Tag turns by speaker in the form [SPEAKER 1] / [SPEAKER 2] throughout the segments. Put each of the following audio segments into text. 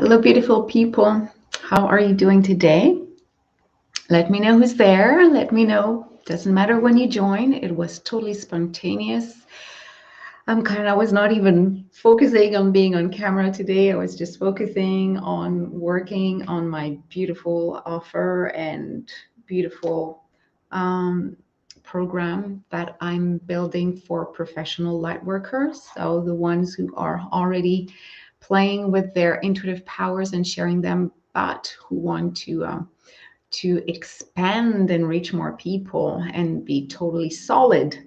[SPEAKER 1] Hello, beautiful people. How are you doing today? Let me know who's there. Let me know. Doesn't matter when you join. It was totally spontaneous. I was not even focusing on being on camera today. I was just focusing on working on my beautiful offer and beautiful um, program that I'm building for professional light workers. So the ones who are already playing with their intuitive powers and sharing them, but who want to expand and reach more people and be totally solid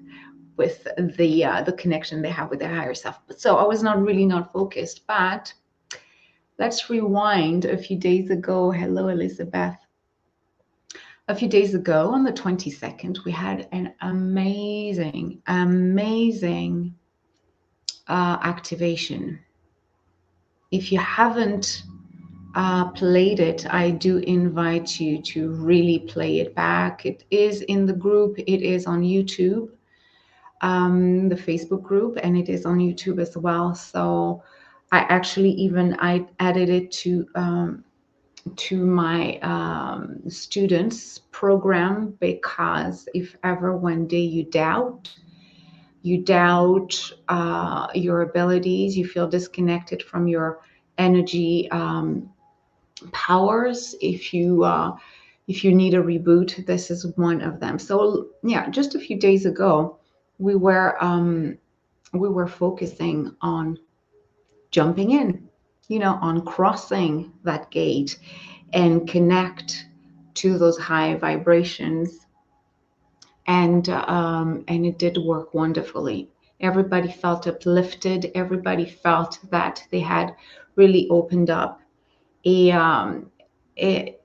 [SPEAKER 1] with the connection they have with their higher self. So I was not focused, but let's rewind a few days ago. Hello, Elizabeth. A few days ago on the 22nd, we had an amazing activation. If you haven't played it, I do invite you to really play it back. It is in the group, it is on YouTube, the Facebook group, and it is on YouTube as well. So I added it to my students program, because if ever one day you doubt your abilities, you feel disconnected from your energy powers, if you need a reboot, this is one of them. So yeah, just a few days ago, we were focusing on jumping in, on crossing that gate and connect to those high vibrations, and it did work wonderfully. Everybody felt uplifted. Everybody felt that they had really opened up a um, a,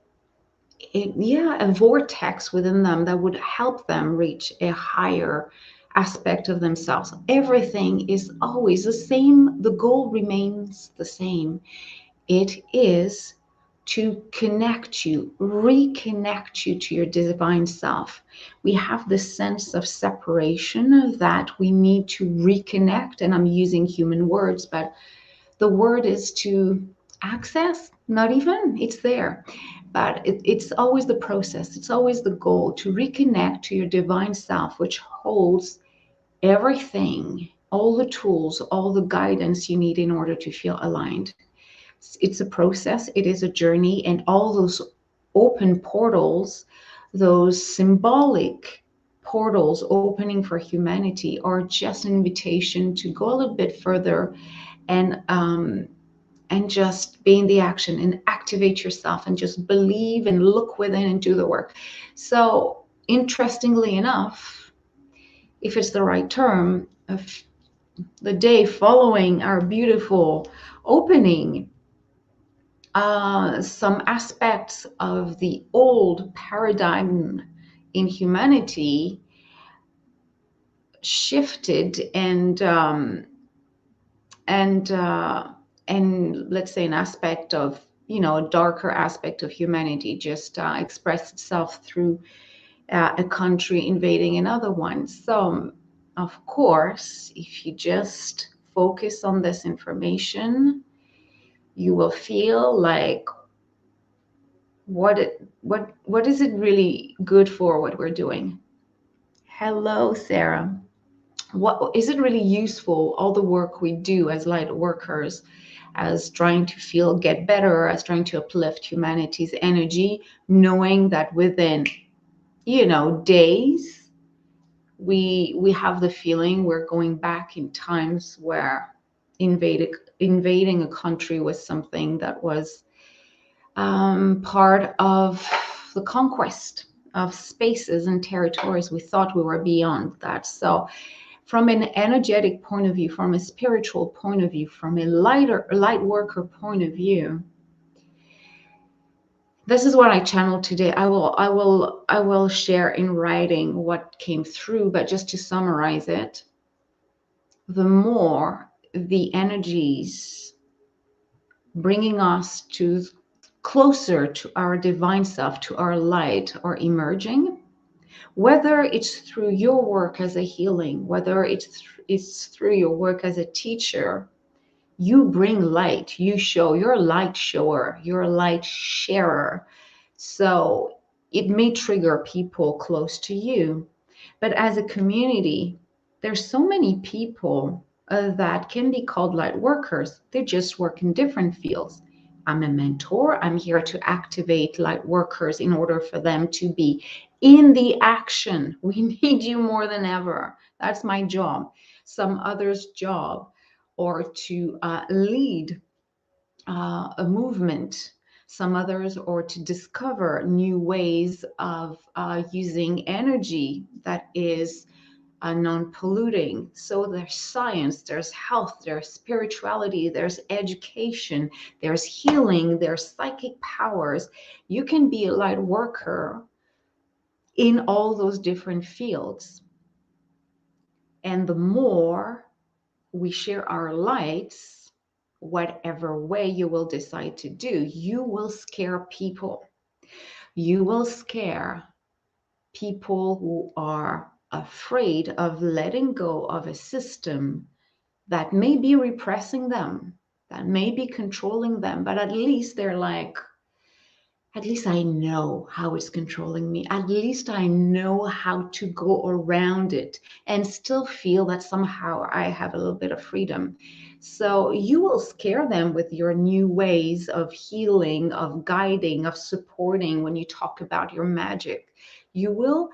[SPEAKER 1] a vortex within them that would help them reach a higher aspect of themselves. Everything is always the same. The goal remains the same. It is to connect you, reconnect you to your divine self. We have this sense of separation that we need to reconnect, and I'm using human words, but the word is to access, not even, it's there. But it's always the process, it's always the goal to reconnect to your divine self, which holds everything, all the tools, all the guidance you need in order to feel aligned. It's a process, it is a journey, and all those open portals, those symbolic portals opening for humanity, are just an invitation to go a little bit further and just be in the action and activate yourself and just believe and look within and do the work. So interestingly enough, if it's the right term, of the day following our beautiful opening, some aspects of the old paradigm in humanity shifted, and let's say an aspect of, a darker aspect of humanity just expressed itself through a country invading another one. So of course, if you just focus on this information, you will feel like, what is it really good for, what we're doing? Hello, Sarah. What is it really useful, all the work we do as light workers, as trying to get better, as trying to uplift humanity's energy, knowing that within, days, we have the feeling we're going back in times where invading a country was something that was part of the conquest of spaces and territories. We thought we were beyond that. So from an energetic point of view, from a spiritual point of view, from a light worker point of view, this is what I channeled today. I will share in writing what came through, but just to summarize it, the more the energies bringing us to closer to our divine self, to our light, are emerging, whether it's through your work as a healing, whether it's through your work as a teacher, You bring light. You show, you're a light shower, you're a light sharer. So it may trigger people close to you. But as a community, there's so many people that can be called light workers. They just work in different fields. I'm a mentor. I'm here to activate light workers in order for them to be in the action. We need you more than ever. That's my job. Some others' job, or to lead a movement, some others, or to discover new ways of using energy that is non-polluting. So there's science, there's health, there's spirituality, there's education, there's healing, there's psychic powers. You can be a light worker in all those different fields. And the more we share our lights, whatever way you will decide to do, you will scare people. You will scare people who are afraid of letting go of a system that may be repressing them, that may be controlling them, but at least they're like, at least I know how it's controlling me. At least I know how to go around it and still feel that somehow I have a little bit of freedom. So you will scare them with your new ways of healing, of guiding, of supporting when you talk about your magic. You will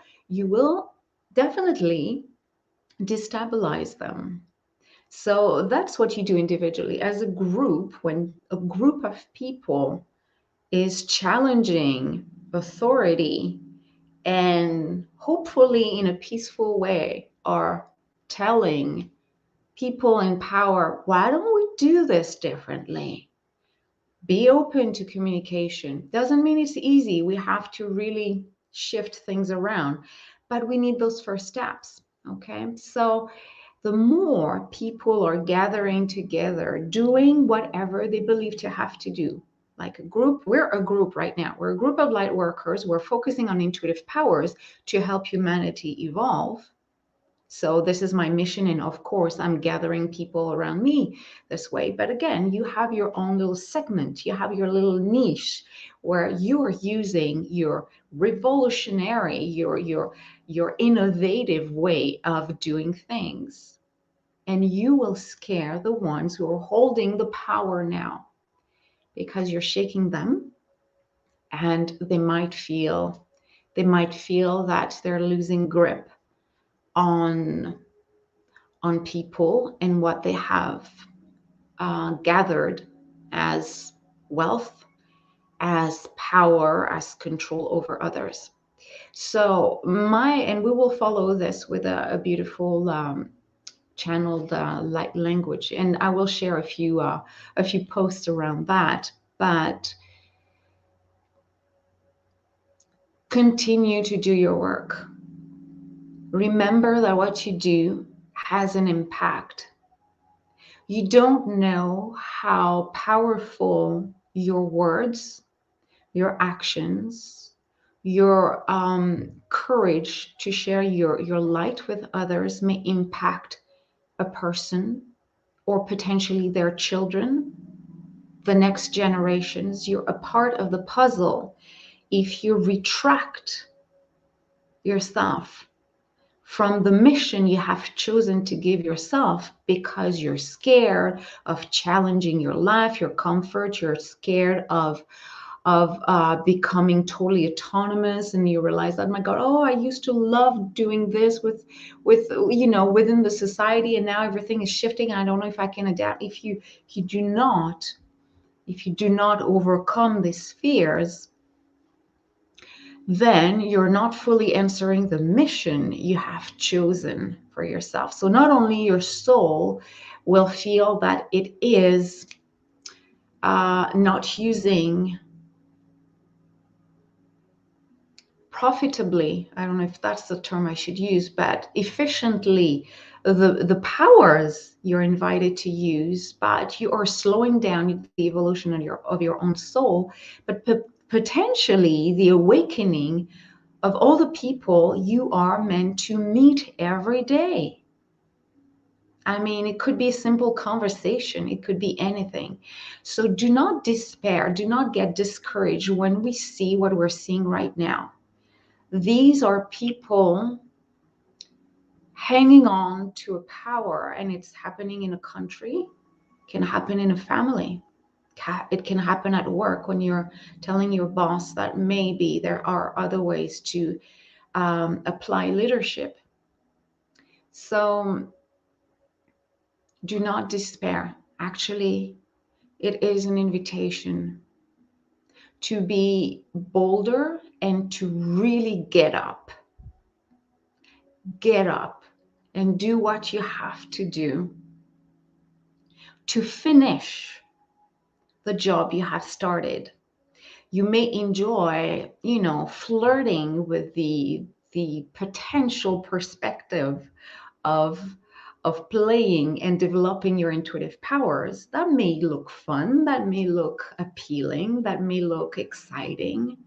[SPEAKER 1] definitely destabilize them. So that's what you do individually. As a group, when a group of people is challenging authority and hopefully in a peaceful way are telling people in power, why don't we do this differently? Be open to communication. Doesn't mean it's easy. We have to really shift things around, but we need those first steps. Okay. So the more people are gathering together, doing whatever they believe to have to do, like a group, we're a group right now. We're a group of light workers. We're focusing on intuitive powers to help humanity evolve. So this is my mission. And of course, I'm gathering people around me this way. But again, you have your own little segment. You have your little niche where you are using your revolutionary, your innovative way of doing things. And you will scare the ones who are holding the power now, because you're shaking them, and they might feel that they're losing grip on people and what they have gathered as wealth, as power, as control over others. So and we will follow this with a beautiful channeled light language, and I will share a few posts around that. But continue to do your work. Remember that what you do has an impact. You don't know how powerful your words, your actions, your courage to share your light with others may impact a person, or potentially their children, the next generations. You're a part of the puzzle. If you retract yourself from the mission you have chosen to give yourself because you're scared of challenging your life, your comfort, you're scared of becoming totally autonomous, and you realize that, oh my God, I used to love doing this within the society, and now everything is shifting. I don't know if I can adapt. If you do not overcome these fears, then you're not fully answering the mission you have chosen for yourself. So not only your soul will feel that it is not using profitably, I don't know if that's the term I should use, but efficiently, the powers you're invited to use, but you are slowing down the evolution of your own soul, but potentially the awakening of all the people you are meant to meet every day. I mean, it could be a simple conversation, it could be anything. So do not despair, do not get discouraged when we see what we're seeing right now. These are people hanging on to a power, and it's happening in a country, can happen in a family. It can happen at work when you're telling your boss that maybe there are other ways to apply leadership. So do not despair. Actually, it is an invitation to be bolder and to really get up and do what you have to do to finish the job you have started. You may enjoy, flirting with the potential perspective of of playing and developing your intuitive powers. That may look fun, that may look appealing, that may look exciting,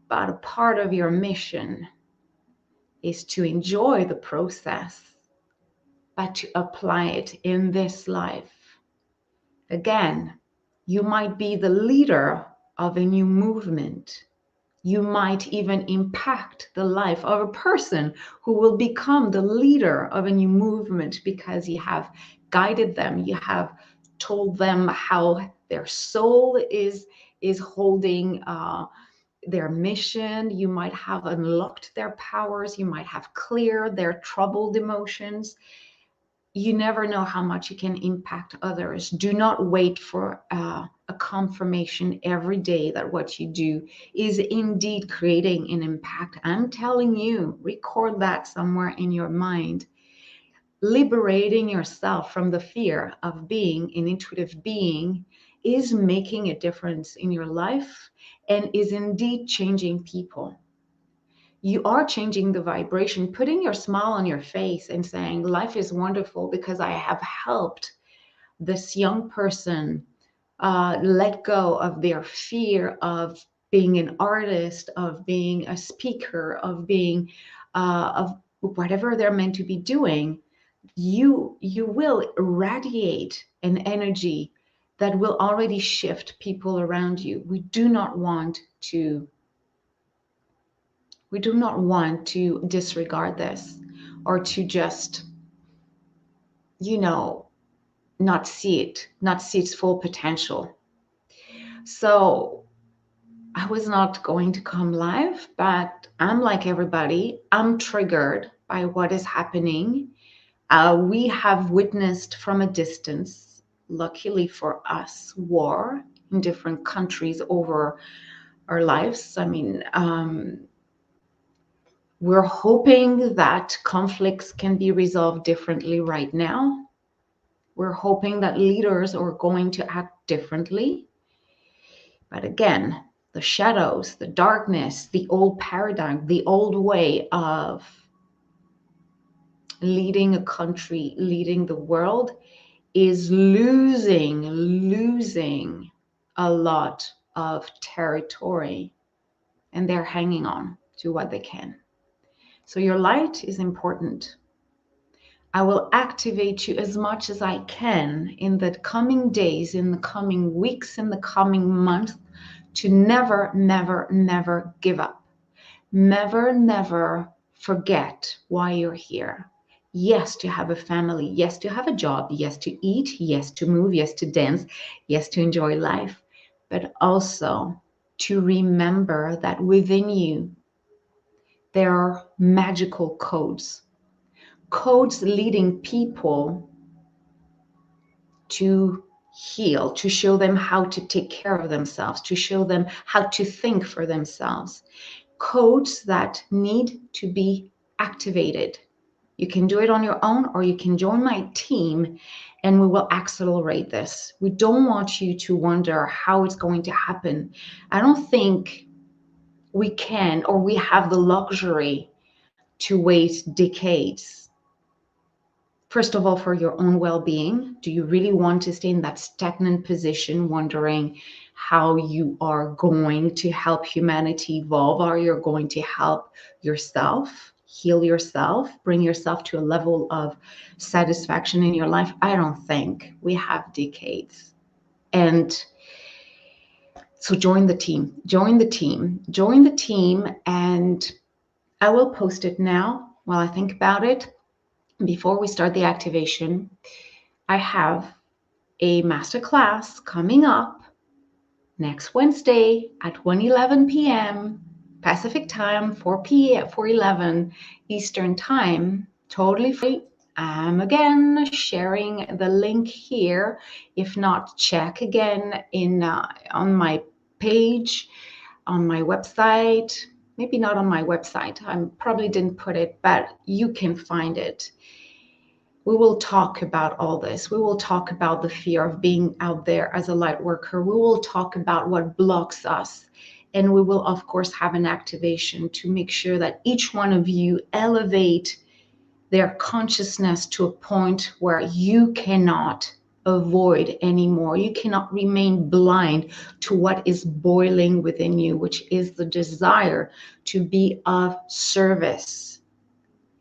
[SPEAKER 1] but a part of your mission is to enjoy the process, but to apply it in this life. Again, you might be the leader of a new movement. You might even impact the life of a person who will become the leader of a new movement because you have guided them, you have told them how their soul is holding their mission. You might have unlocked their powers, you might have cleared their troubled emotions. You never know how much you can impact others. Do not wait for a confirmation every day that what you do is indeed creating an impact. I'm telling you, record that somewhere in your mind. Liberating yourself from the fear of being an intuitive being is making a difference in your life and is indeed changing people. You are changing the vibration, putting your smile on your face and saying, life is wonderful because I have helped this young person let go of their fear of being an artist, of being a speaker, of being, of whatever they're meant to be doing. You will radiate an energy that will already shift people around you. We do not want to disregard this or to just, you know, not see its full potential. So I was not going to come live, but I'm like everybody. I'm triggered by what is happening. We have witnessed from a distance, luckily for us, war in different countries over our lives. I mean, we're hoping that conflicts can be resolved differently right now. We're hoping that leaders are going to act differently. But again, the shadows, the darkness, the old paradigm, the old way of leading a country, leading the world is losing a lot of territory, and they're hanging on to what they can. So your light is important. I will activate you as much as I can in the coming days, in the coming weeks, in the coming months to never, never, never give up. Never, never forget why you're here. Yes, to have a family. Yes, to have a job. Yes, to eat. Yes, to move. Yes, to dance. Yes, to enjoy life. But also to remember that within you, there are magical codes. Codes leading people to heal, to show them how to take care of themselves, to show them how to think for themselves. Codes that need to be activated. You can do it on your own, or you can join my team and we will accelerate this. We don't want you to wonder how it's going to happen. I don't think we can, or we have the luxury to wait decades. First of all, for your own well-being, do you really want to stay in that stagnant position, wondering how you are going to help humanity evolve, or you're going to help yourself? heal yourself, bring yourself to a level of satisfaction in your life? I don't think. We have decades. And so join the team, join the team, join the team. And I will post it now while I think about it. Before we start the activation, I have a masterclass coming up next Wednesday at 1:11 p.m. Pacific time, 4:11 Eastern time, totally free. I'm again sharing the link here. If not, check again in on my page, on my website. Maybe not on my website. I probably didn't put it, but you can find it. We will talk about all this. We will talk about the fear of being out there as a light worker. We will talk about what blocks us. And we will, of course, have an activation to make sure that each one of you elevate their consciousness to a point where you cannot avoid anymore. You cannot remain blind to what is boiling within you, which is the desire to be of service.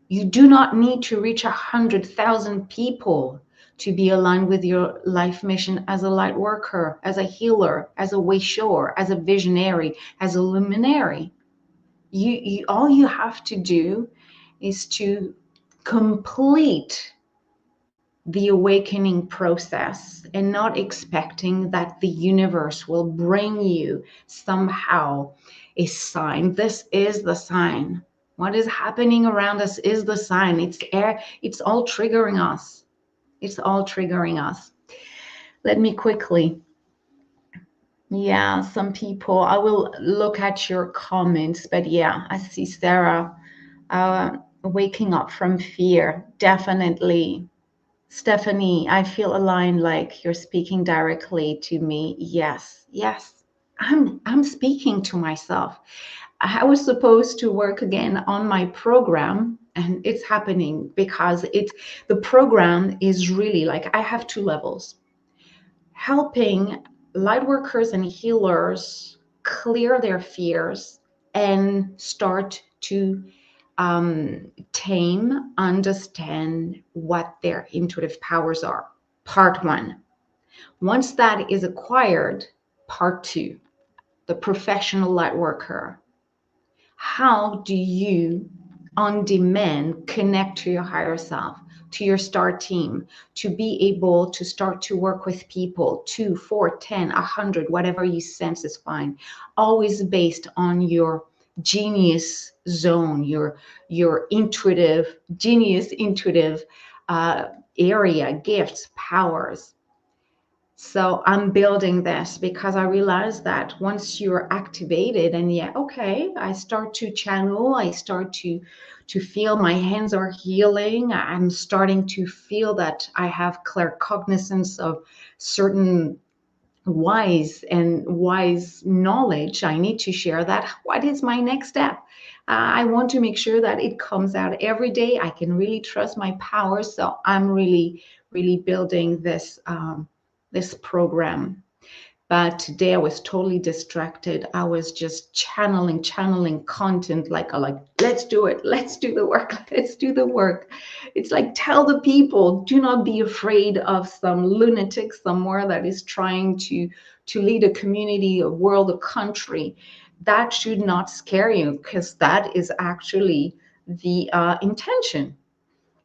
[SPEAKER 1] You do not need to reach 100,000 people to be aligned with your life mission as a light worker, as a healer, as a way shower, as a visionary, as a luminary. All you have to do is to complete the awakening process and not expecting that the universe will bring you somehow a sign. This is the sign. What is happening around us is the sign. It's all triggering us. It's all triggering us. Let me quickly. Yeah, some people, I will look at your comments, but yeah, I see Sarah waking up from fear. Definitely. Stephanie, I feel aligned, like you're speaking directly to me. Yes, yes. I'm speaking to myself. I was supposed to work again on my program, and it's happening because the program is really like, I have two levels. Helping light workers and healers clear their fears and start to tame, understand what their intuitive powers are. Part one. Once that is acquired, part two, the professional light worker. How do you, on demand, connect to your higher self, to your star team, to be able to start to work with people, 2, 4, 10, 100, whatever you sense is fine, always based on your genius zone, your intuitive, genius intuitive area, gifts, powers. So I'm building this because I realized that once you're activated and yeah, okay, I start to channel, I start to feel my hands are healing. I'm starting to feel that I have claircognizance of certain wise knowledge. I need to share that. What is my next step? I want to make sure that it comes out every day. I can really trust my powers. So I'm really, really building this program. But today I was totally distracted. I was just channeling content like, let's do it. Let's do the work. Let's do the work. It's like, tell the people, do not be afraid of some lunatic somewhere that is trying to lead a community, a world, a country. That should not scare you, because that is actually the intention,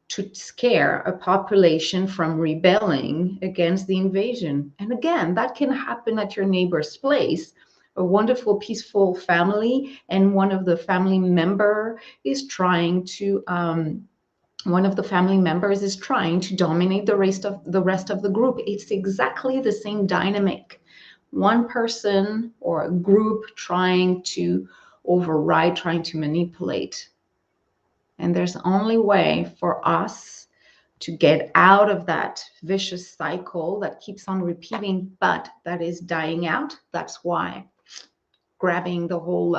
[SPEAKER 1] to scare a population from rebelling against the invasion. And again, that can happen at your neighbor's place, a wonderful, peaceful family, and one of the family members is trying to dominate the rest of the group. It's exactly the same dynamic. One person or a group trying to override, trying to manipulate. And there's only way for us to get out of that vicious cycle that keeps on repeating, but that is dying out. That's why grabbing the whole,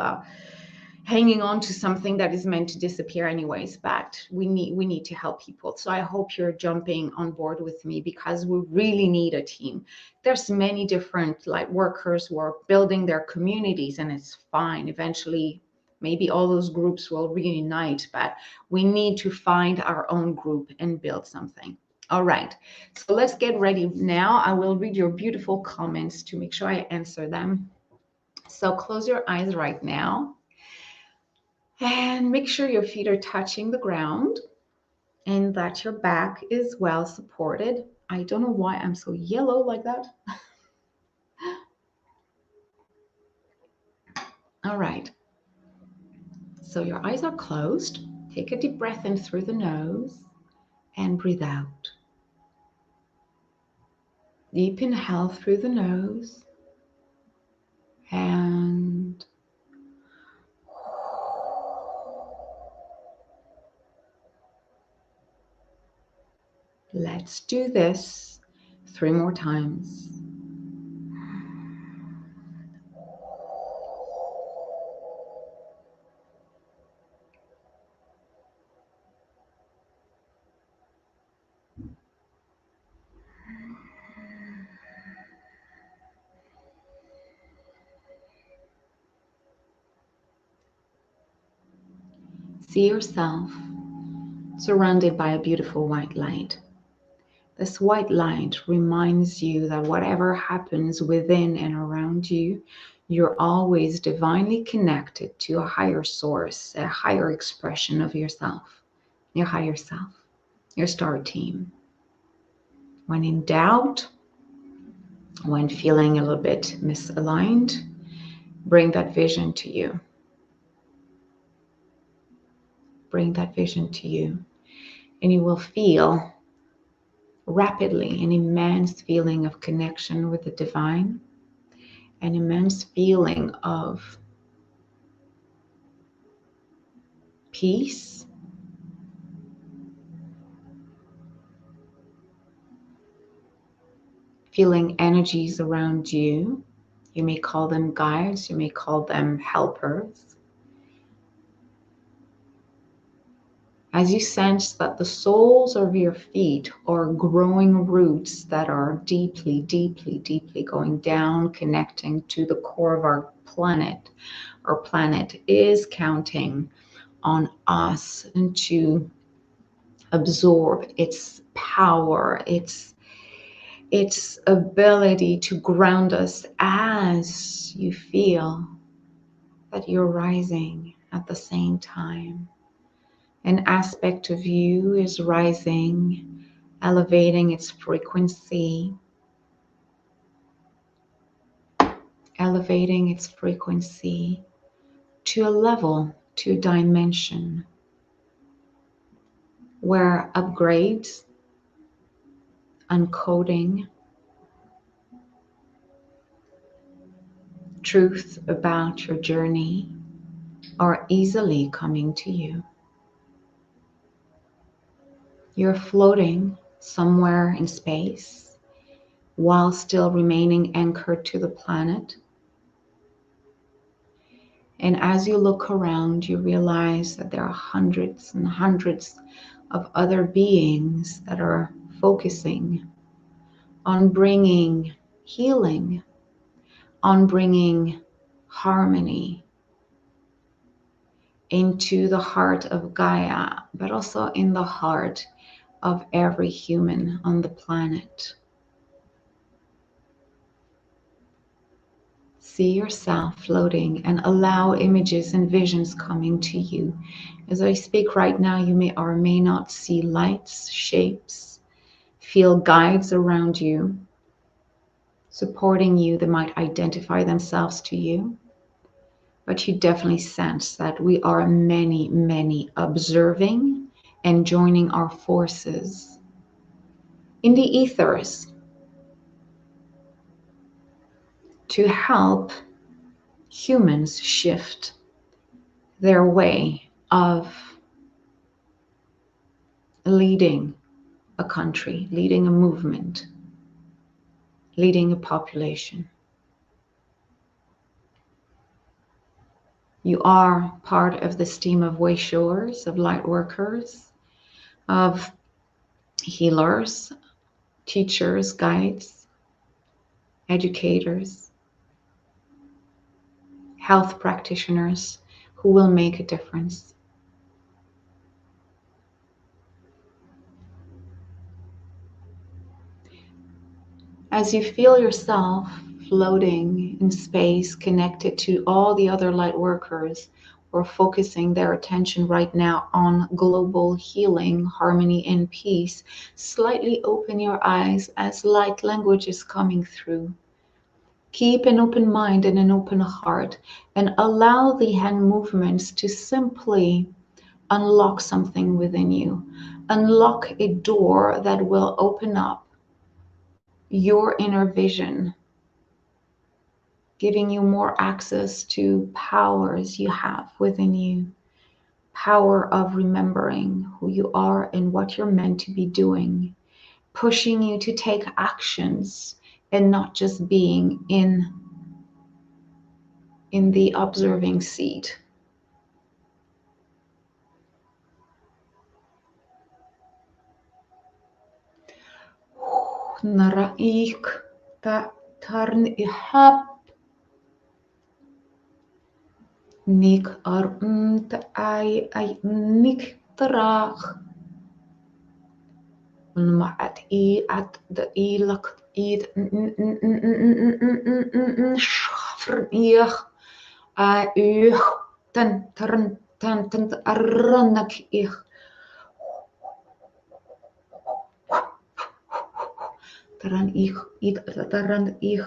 [SPEAKER 1] hanging on to something that is meant to disappear anyways. But we need to help people. So I hope you're jumping on board with me, because we really need a team. There's many different light workers who are building their communities, and it's fine. Eventually, Maybe all those groups will reunite, but we need to find our own group and build something. All right, so let's get ready now. I will read your beautiful comments to make sure I answer them. So close your eyes right now and make sure your feet are touching the ground and that your back is well supported. I don't know why I'm so yellow like that. All right, so your eyes are closed. Take a deep breath in through the nose and breathe out. Deep inhale through the nose and let's do this 3 more times. See yourself surrounded by a beautiful white light. This white light reminds you that whatever happens within and around you, you're always divinely connected to a higher source, a higher expression of yourself, your higher self, your star team. When in doubt, when feeling a little bit misaligned, bring that vision to you. Bring that vision to you, and you will feel rapidly an immense feeling of connection with the divine, an immense feeling of peace, feeling energies around you. You may call them guides, you may call them helpers. As you sense that the soles of your feet are growing roots that are deeply, deeply, deeply going down, connecting to the core of our planet. Our planet is counting on us and to absorb its power, its ability to ground us as you feel that you're rising at the same time. An aspect of you is rising, elevating its frequency, to a level, to a dimension where upgrades, uncoding, truth about your journey are easily coming to you. You're floating somewhere in space while still remaining anchored to the planet. And as you look around, you realize that there are hundreds and hundreds of other beings that are focusing on bringing healing, on bringing harmony into the heart of Gaia, but also in the heart of every human on the planet. See yourself floating and allow images and visions coming to you. As I speak right now, you may or may not see lights, shapes, feel guides around you, supporting you that might identify themselves to you. But you definitely sense that we are many, many observing and joining our forces in the ethers to help humans shift their way of leading a country, leading a movement, leading a population. You are part of this team of wayshowers, of light workers, of healers, teachers, guides, educators, health practitioners who will make a difference. As you feel yourself floating in space, connected to all the other light workers who are focusing their attention right now on global healing, harmony, and peace, slightly open your eyes as light language is coming through. Keep an open mind and an open heart, and allow the hand movements to simply unlock something within you. Unlock a door that will open up your inner vision, giving you more access to powers you have within you. Power of remembering who you are and what you're meant to be doing, pushing you to take actions and not just being in the observing seat. Naraik ta tarn ihap nik ar ta ay nik tarach ma at I at the ilak id schafr ich a ich tan tarn tan tan arranak ich taran ich id taran ich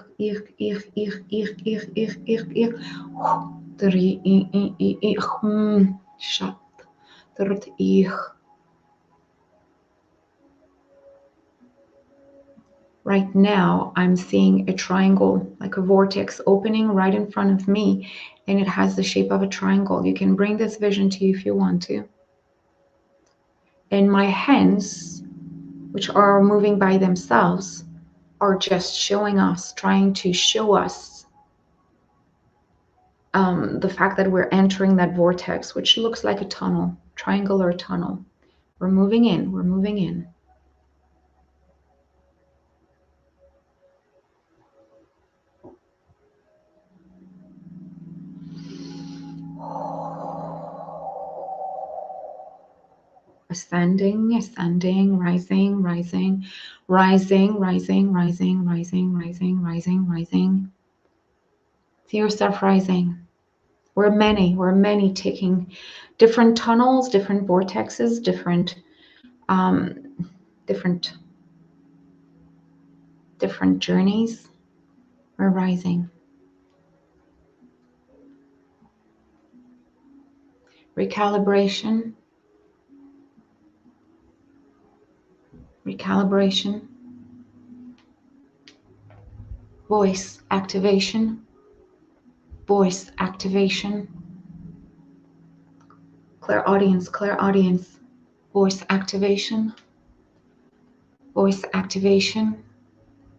[SPEAKER 1] tari ich shat tarat ich. Right now, I'm seeing a triangle, like a vortex opening right in front of me, and it has the shape of a triangle. You can bring this vision to you if you want to. And my hands, which are moving by themselves, are just showing us, trying to show us the fact that we're entering that vortex, which looks like a tunnel, triangular tunnel. We're moving in, we're moving in. Ascending, ascending, rising, rising, rising, rising, rising, rising, rising, rising, rising. See yourself rising. We're many taking different tunnels, different vortexes, different journeys. We're rising. Recalibration. Recalibration. Voice activation. Voice activation. Clairaudience, clairaudience. Voice activation. Voice activation.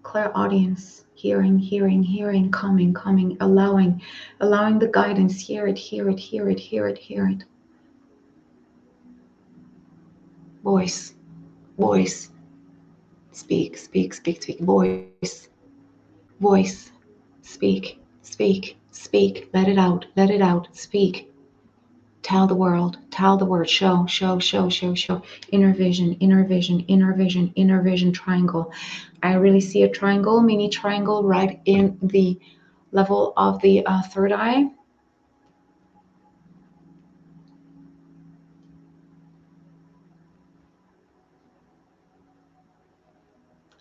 [SPEAKER 1] Clairaudience. Hearing, hearing, hearing, coming, coming, allowing the guidance. Hear it, hear it, hear it, hear it, hear it. Voice, voice. Speak, speak, speak, speak. Voice, voice. Speak, speak, speak. Let it out, speak. Tell the world, tell the word, show, show, show, show, show. Inner vision, inner vision, inner vision, inner vision triangle. I really see a triangle, mini triangle right in the level of the third eye.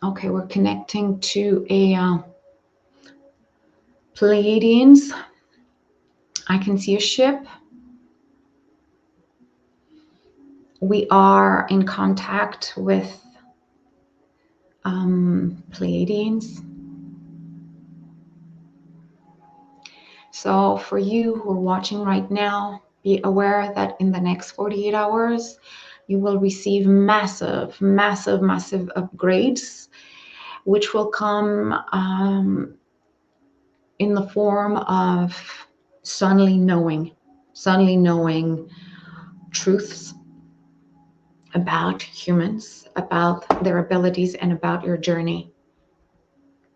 [SPEAKER 1] Okay, we're connecting to a Pleiadians. I can see a ship. We are in contact with Pleiadians. So for you who are watching right now, be aware that in the next 48 hours, you will receive massive, massive, massive upgrades, which will come in the form of suddenly knowing truths about humans, about their abilities, and about your journey.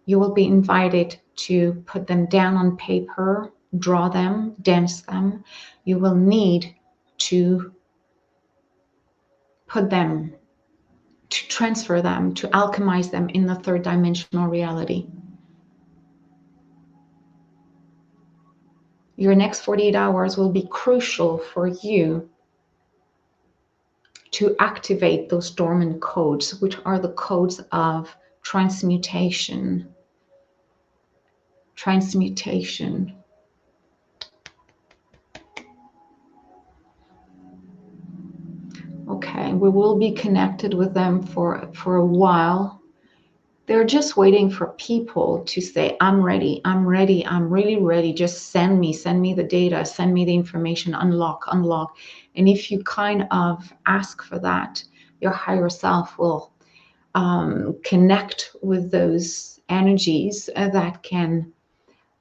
[SPEAKER 1] You will be invited to put them down on paper draw them, dense them. You will need to put them, to transfer them, to alchemize them in the third dimensional reality. Your next 48 hours will be crucial for you to activate those dormant codes, which are the codes of transmutation. Transmutation. Okay, we will be connected with them for a while. They're just waiting for people to say, I'm ready, I'm ready, I'm really ready. Just send me the data, send me the information, unlock. And if you kind of ask for that, your higher self will connect with those energies that can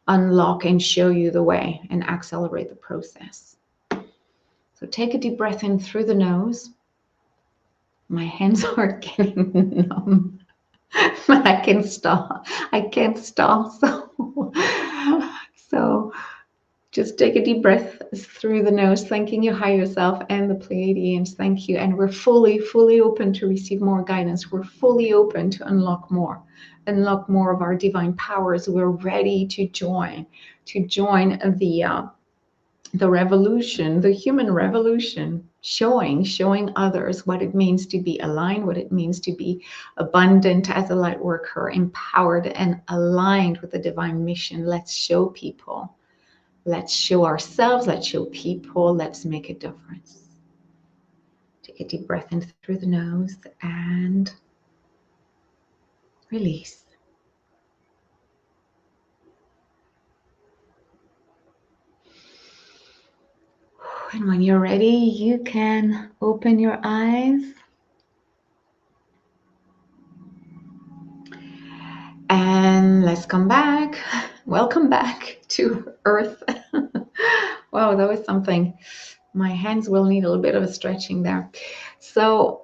[SPEAKER 1] unlock and show you the way and accelerate the process. So take a deep breath in through the nose. My hands are getting numb, but I can stop. I can't stop. So just take a deep breath through the nose, thanking your higher self and the Pleiadians. Thank you. And we're fully open to receive more guidance. We're fully open to unlock more of our divine powers. We're ready to join the revolution, the human revolution, showing others what it means to be aligned, what it means to be abundant as a light worker, empowered and aligned with the divine mission. Let's show people. Let's show ourselves. Let's show people. Let's make a difference. Take a deep breath in through the nose and release. And when you're ready, you can open your eyes. And let's come back. Welcome back to Earth. Wow, that was something. My hands will need a little bit of a stretching there. So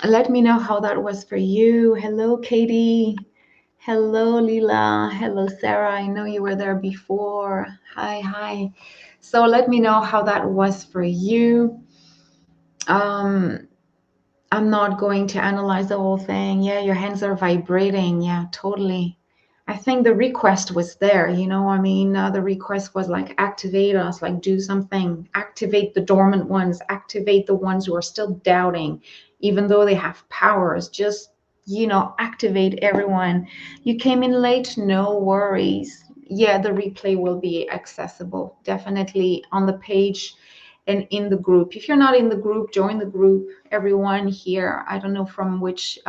[SPEAKER 1] let me know how that was for you. Hello, Katie. Hello, Lila. Hello, Sarah. I know you were there before. Hi. So let me know how that was for you. I'm not going to analyze the whole thing. Yeah, your hands are vibrating. Yeah, totally. I think the request was there, the request was like, activate us, like do something, activate the dormant ones, activate the ones who are still doubting, even though they have powers, just, activate everyone. You came in late, no worries. Yeah, the replay will be accessible, definitely on the page and in the group. If you're not in the group, join the group. Everyone here, I don't know from which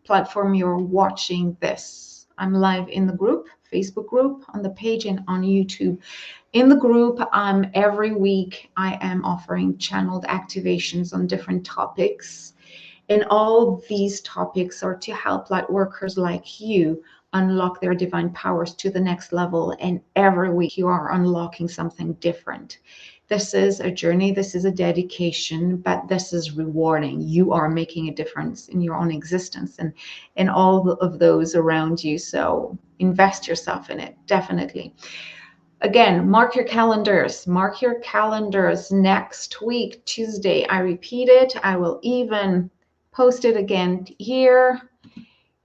[SPEAKER 1] platform you're watching this. I'm live in the group, Facebook group, on the page, and on YouTube. In the group, every week I am offering channeled activations on different topics. And all these topics are to help light workers like you unlock their divine powers to the next level. And every week you are unlocking something different. This is a journey, this is a dedication, but this is rewarding. You are making a difference in your own existence and in all of those around you. So invest yourself in it, definitely. Again, mark your calendars. Mark your calendars next week, Tuesday. I repeat it. I will even post it again here.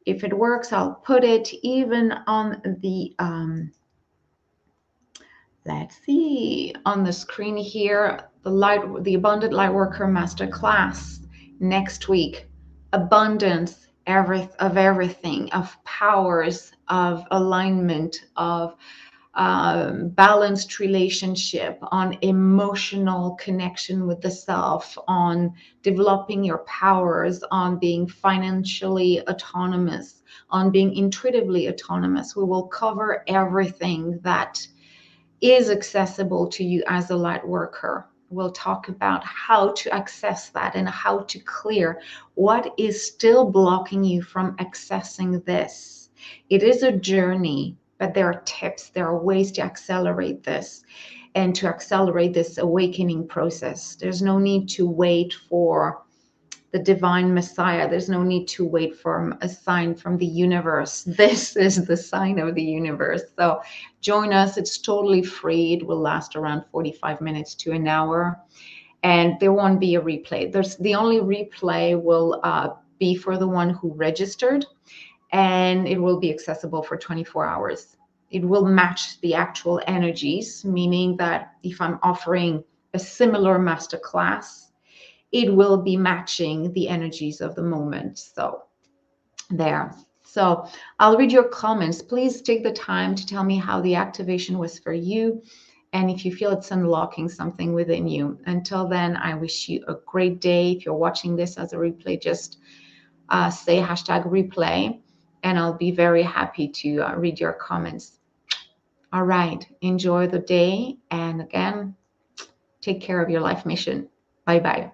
[SPEAKER 1] If it works, I'll put it even on the let's see, on the screen here, the Abundant Lightworker Masterclass next week. Abundance of everything, of powers, of alignment, of balanced relationship, on emotional connection with the self, on developing your powers, on being financially autonomous, on being intuitively autonomous. We will cover everything that is accessible to you as a light worker. We'll talk about how to access that and how to clear what is still blocking you from accessing this. It is a journey, but there are tips, there are ways to accelerate this and to accelerate this awakening process. There's no need to wait for the divine Messiah. There's no need to wait for a sign from the universe. This is the sign of the universe. So join us. It's totally free. It will last around 45 minutes to an hour. And there won't be a replay. The only replay will be for the one who registered, and it will be accessible for 24 hours. It will match the actual energies, meaning that if I'm offering a similar masterclass, it will be matching the energies of the moment. So there. So I'll read your comments. Please take the time to tell me how the activation was for you, and if you feel it's unlocking something within you. Until then, I wish you a great day. If you're watching this as a replay, just say #replay, and I'll be very happy to read your comments. All right. Enjoy the day. And again, take care of your life mission. Bye-bye.